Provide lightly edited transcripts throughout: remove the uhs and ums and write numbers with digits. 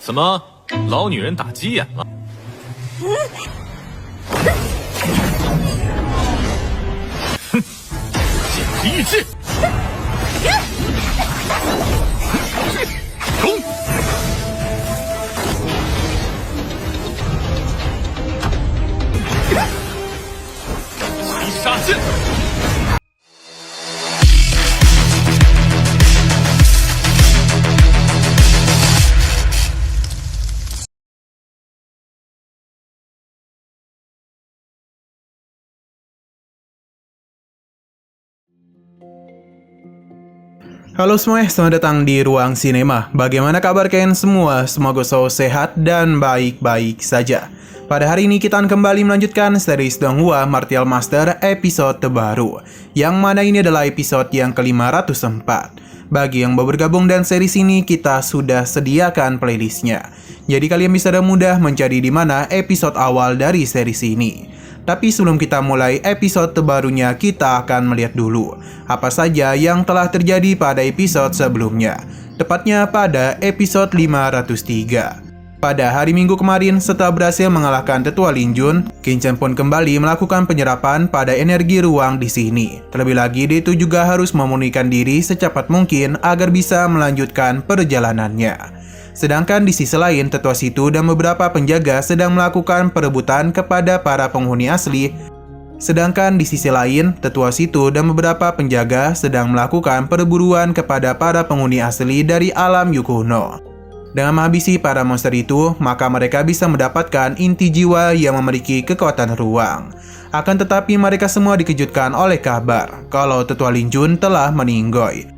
怎么，老女人打急眼了？哼，简直预制！冲！击杀剑！ Halo semuanya, selamat datang di Ruang Sinema. Bagaimana kabar kalian semua? Semoga selalu sehat dan baik-baik saja. Pada hari ini kita akan kembali melanjutkan series Donghua Martial Master episode terbaru, yang mana ini adalah episode yang ke-504. Bagi yang baru bergabung dan series ini, kita sudah sediakan playlistnya. Jadi kalian bisa dengan mudah mencari di mana episode awal dari series ini. Tapi sebelum kita mulai episode terbarunya, kita akan melihat dulu apa saja yang telah terjadi pada episode sebelumnya, tepatnya pada episode 503. Pada hari Minggu kemarin, setelah berhasil mengalahkan Tetua Lin Jun, Qin Chen pun kembali melakukan penyerapan pada energi ruang di sini. Terlebih lagi, dia itu juga harus memulihkan diri secepat mungkin agar bisa melanjutkan perjalanannya. Sedangkan di sisi lain, Tetua Situ dan beberapa penjaga sedang melakukan perebutan kepada para penghuni asli. Sedangkan di sisi lain, Tetua Situ dan beberapa penjaga sedang melakukan perburuan kepada para penghuni asli dari alam Yukuno. Dengan menghabisi para monster itu, maka mereka bisa mendapatkan inti jiwa yang memiliki kekuatan ruang. Akan tetapi mereka semua dikejutkan oleh kabar kalau Tetua Lin Jun telah meninggoy.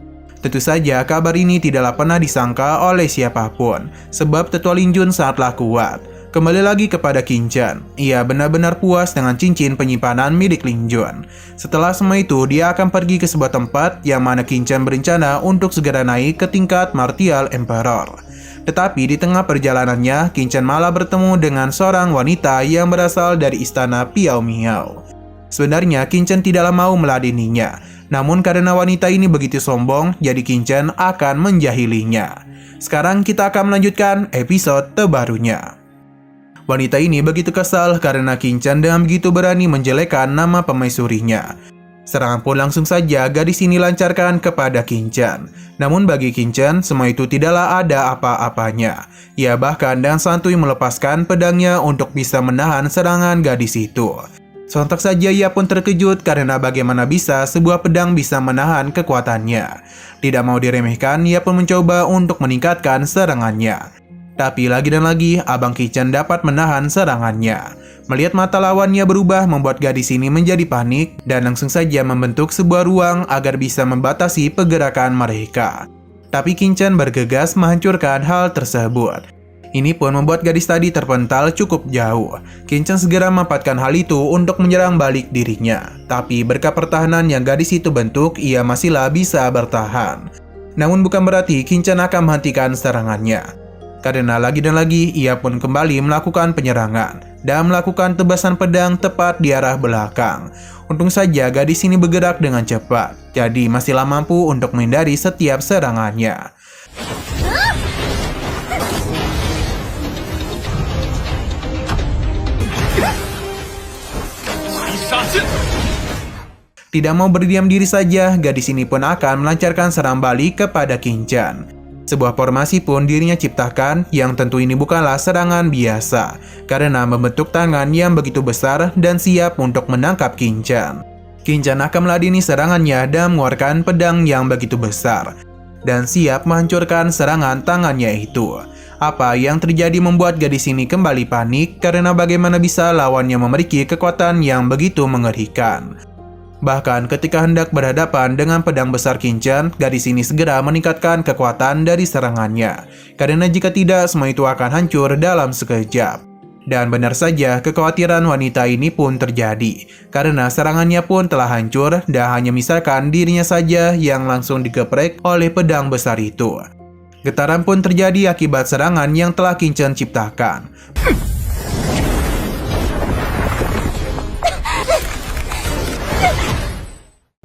Tentu saja kabar ini tidaklah pernah disangka oleh siapapun, sebab Tetua Lin Jun sangatlah kuat. Kembali lagi kepada Qin Chen, ia benar-benar puas dengan cincin penyimpanan milik Lin Jun. Setelah semua itu, dia akan pergi ke sebuah tempat yang mana Qin Chen berencana untuk segera naik ke tingkat Martial Emperor. Tetapi di tengah perjalanannya, Qin Chen malah bertemu dengan seorang wanita yang berasal dari istana Piao Miao. Sebenarnya Qin Chen tidaklah mau meladeninya, namun karena wanita ini begitu sombong, jadi Qin Chen akan menjahilinya. Sekarang kita akan melanjutkan episode terbarunya. Wanita ini begitu kesal karena Qin Chen dengan begitu berani menjelekkan nama pemaisurinya. Serangan pun langsung saja gadis ini lancarkan kepada Qin Chen. Namun bagi Qin Chen, semua itu tidaklah ada apa-apanya. Ia bahkan dengan santuy melepaskan pedangnya untuk bisa menahan serangan gadis itu. Sontak saja ia pun terkejut karena bagaimana bisa sebuah pedang bisa menahan kekuatannya. Tidak mau diremehkan, ia pun mencoba untuk meningkatkan serangannya. Tapi lagi dan lagi, Abang Qin Chen dapat menahan serangannya. Melihat mata lawannya berubah membuat gadis ini menjadi panik dan langsung saja membentuk sebuah ruang agar bisa membatasi pergerakan mereka. Tapi Qin Chen bergegas menghancurkan hal tersebut. Ini pun membuat gadis tadi terpental cukup jauh. Qin Chen segera memanfaatkan hal itu untuk menyerang balik dirinya. Tapi berkat pertahanan yang gadis itu bentuk, ia masihlah bisa bertahan. Namun bukan berarti Qin Chen akan menghentikan serangannya. Karena lagi dan lagi, ia pun kembali melakukan penyerangan dan melakukan tebasan pedang tepat di arah belakang. Untung saja gadis ini bergerak dengan cepat, jadi masihlah mampu untuk menghindari setiap serangannya. Tidak mau berdiam diri saja, gadis ini pun akan melancarkan serang balik kepada Qin Chen. Sebuah formasi pun dirinya ciptakan, yang tentu ini bukanlah serangan biasa, karena membentuk tangan yang begitu besar dan siap untuk menangkap Qin Chen. Qin Chen akan meladeni serangannya dan mengeluarkan pedang yang begitu besar, dan siap menghancurkan serangan tangannya itu. Apa yang terjadi membuat gadis ini kembali panik karena bagaimana bisa lawannya memiliki kekuatan yang begitu mengerikan. Bahkan ketika hendak berhadapan dengan pedang besar Qin Chen, gadis ini segera meningkatkan kekuatan dari serangannya. Karena jika tidak, semua itu akan hancur dalam sekejap. Dan benar saja, kekhawatiran wanita ini pun terjadi. Karena serangannya pun telah hancur dan hanya misalkan dirinya saja yang langsung digeprek oleh pedang besar itu. Getaran pun terjadi akibat serangan yang telah Qin Chen ciptakan.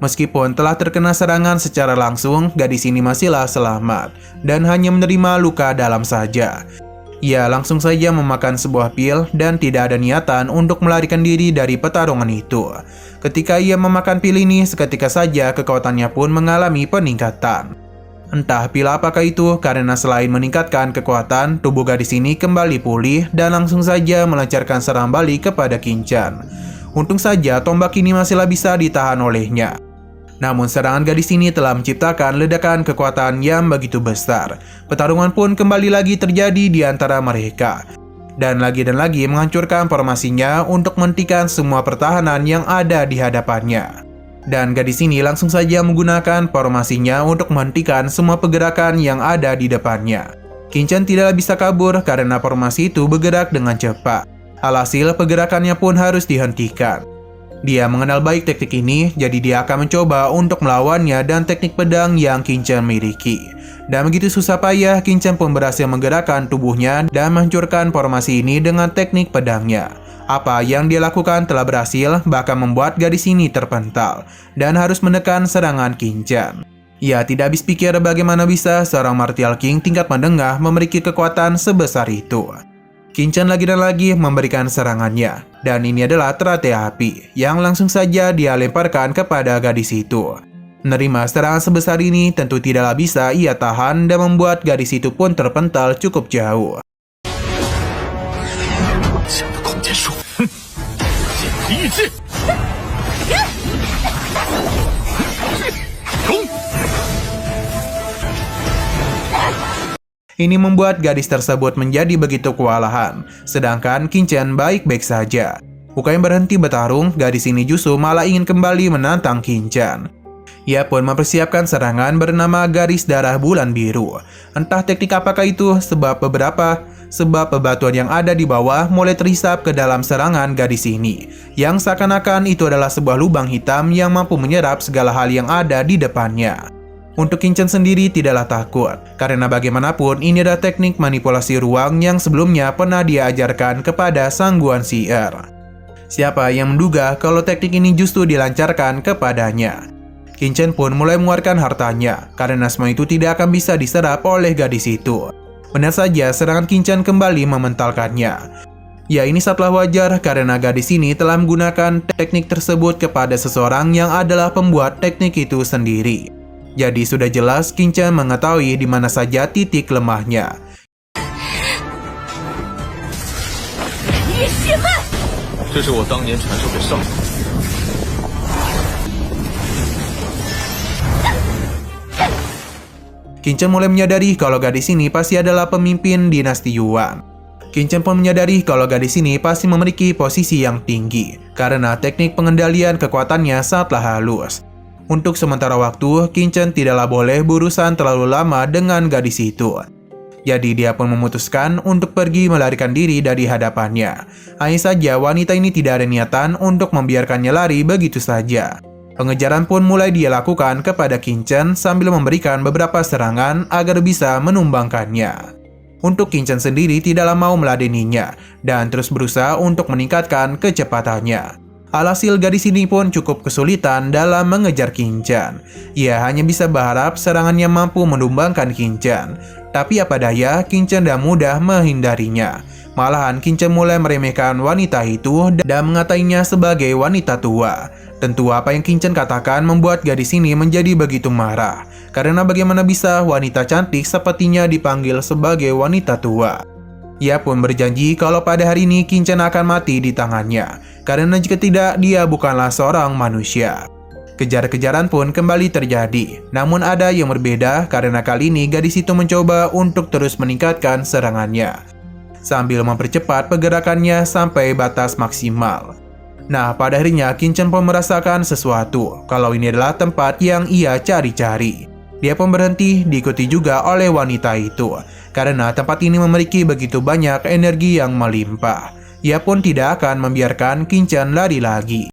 Meskipun telah terkena serangan secara langsung, gadis ini masihlah selamat dan hanya menerima luka dalam saja. Ia langsung saja memakan sebuah pil dan tidak ada niatan untuk melarikan diri dari pertarungan itu. Ketika ia memakan pil ini, seketika saja kekuatannya pun mengalami peningkatan. Entah pil apakah itu, karena selain meningkatkan kekuatan, tubuh gadis ini kembali pulih dan langsung saja melancarkan serangan balik kepada Qingchen. Untung saja tombak ini masihlah bisa ditahan olehnya. Namun serangan gadis ini telah menciptakan ledakan kekuatan yang begitu besar. Pertarungan pun kembali lagi terjadi di antara mereka. Dan lagi menghancurkan formasinya untuk menghentikan semua pertahanan yang ada di hadapannya. Dan gadis ini langsung saja menggunakan formasinya untuk menghentikan semua pergerakan yang ada di depannya. Qingchen tidak bisa kabur karena formasi itu bergerak dengan cepat. Alhasil pergerakannya pun harus dihentikan. Dia mengenal baik teknik ini, jadi dia akan mencoba untuk melawannya dan teknik pedang yang Qingchen miliki. Dan begitu susah payah, Qingchen pun berhasil menggerakkan tubuhnya dan menghancurkan formasi ini dengan teknik pedangnya. Apa yang dia lakukan telah berhasil, bahkan membuat gadis ini terpental dan harus menekan serangan Qingchen. Ia tidak habis pikir bagaimana bisa seorang martial king tingkat menengah memiliki kekuatan sebesar itu. Qingchen lagi memberikan serangannya, dan ini adalah teratai api yang langsung saja dia lemparkan kepada gadis itu. Menerima serangan sebesar ini tentu tidaklah bisa ia tahan dan membuat gadis itu pun terpental cukup jauh. Ini membuat gadis tersebut menjadi begitu kewalahan, sedangkan Qingchen baik-baik saja. Bukan berhenti bertarung, gadis ini justru malah ingin kembali menantang Qingchen. Ia pun mempersiapkan serangan bernama garis darah bulan biru. Entah teknik apakah itu, sebab bebatuan yang ada di bawah mulai terhisap ke dalam serangan gadis ini, yang seakan-akan itu adalah sebuah lubang hitam yang mampu menyerap segala hal yang ada di depannya. Untuk Qingchen sendiri tidaklah takut, karena bagaimanapun ini adalah teknik manipulasi ruang yang sebelumnya pernah dia ajarkan kepada Sang Guan Xier. Siapa yang menduga kalau teknik ini justru dilancarkan kepadanya. Qingchen pun mulai mengeluarkan hartanya, karena semua itu tidak akan bisa diserap oleh gadis itu. Benar saja serangan Qingchen kembali mementalkannya. Ya, ini sangatlah wajar karena gadis ini telah menggunakan teknik tersebut kepada seseorang yang adalah pembuat teknik itu sendiri. Jadi sudah jelas Qingchen mengetahui di mana saja titik lemahnya. Qingchen mulai menyadari kalau gadis ini pasti adalah pemimpin dinasti Yuan. Qingchen pun menyadari kalau gadis ini pasti memiliki posisi yang tinggi, karena teknik pengendalian kekuatannya sangatlah halus. Untuk sementara waktu, Qingchen tidaklah boleh berurusan terlalu lama dengan gadis itu. Jadi dia pun memutuskan untuk pergi melarikan diri dari hadapannya. Hanya saja wanita ini tidak ada niatan untuk membiarkannya lari begitu saja. Pengejaran pun mulai dia lakukan kepada Qingchen sambil memberikan beberapa serangan agar bisa menumbangkannya. Untuk Qingchen sendiri tidaklah mau meladeninya dan terus berusaha untuk meningkatkan kecepatannya. Alhasil gadis ini pun cukup kesulitan dalam mengejar Qingchen. Ia hanya bisa berharap serangannya mampu menumbangkan Qingchen. Tapi apa daya, Qingchen dah mudah menghindarinya. Malahan Qingchen mulai meremehkan wanita itu dan mengatainya sebagai wanita tua. Tentu apa yang Qingchen katakan membuat gadis ini menjadi begitu marah. Karena bagaimana bisa wanita cantik sepertinya dipanggil sebagai wanita tua. Ia pun berjanji kalau pada hari ini Qingchen akan mati di tangannya, karena jika tidak dia bukanlah seorang manusia. Kejar-kejaran pun kembali terjadi, namun ada yang berbeda karena kali ini gadis itu mencoba untuk terus meningkatkan serangannya, sambil mempercepat pergerakannya sampai batas maksimal. Nah, pada harinya Qingchen pun merasakan sesuatu, kalau ini adalah tempat yang ia cari-cari. Dia pun berhenti diikuti juga oleh wanita itu, karena tempat ini memiliki begitu banyak energi yang melimpah. Ia pun tidak akan membiarkan Qingchen lari lagi.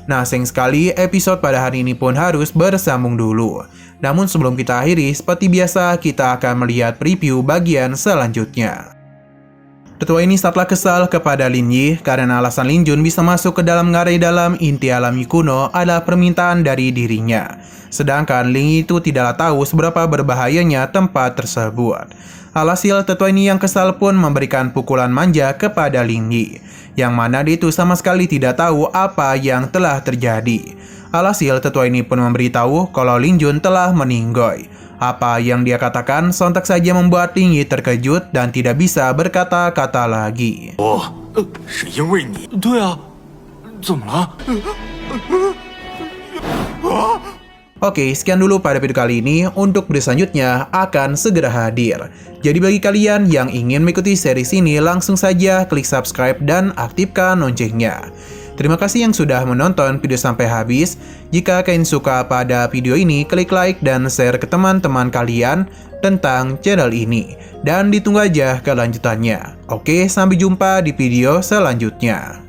Nah, sayang sekali episode pada hari ini pun harus bersambung dulu. Namun sebelum kita akhiri, seperti biasa kita akan melihat preview bagian selanjutnya. Tetua ini sangatlah kesal kepada Lin Yi karena alasan Lin Jun bisa masuk ke dalam ngarai dalam inti alami kuno adalah permintaan dari dirinya. Sedangkan Lin Yi itu tidaklah tahu seberapa berbahayanya tempat tersebut. Alhasil tetua ini yang kesal pun memberikan pukulan manja kepada Lin Yi, yang mana dia itu sama sekali tidak tahu apa yang telah terjadi. Alhasil tetua ini pun memberitahu kalau Lin Jun telah meninggoy. Apa yang dia katakan sontak saja membuat Lin Yi terkejut dan tidak bisa berkata-kata lagi. 是因为你。对啊，怎么了？ Oke, sekian dulu pada video kali ini. Untuk video selanjutnya akan segera hadir. Jadi bagi kalian yang ingin mengikuti series ini, langsung saja klik subscribe dan aktifkan loncengnya. Terima kasih yang sudah menonton video sampai habis. Jika kalian suka pada video ini, klik like dan share ke teman-teman kalian tentang channel ini. Dan ditunggu aja kelanjutannya. Oke, sampai jumpa di video selanjutnya.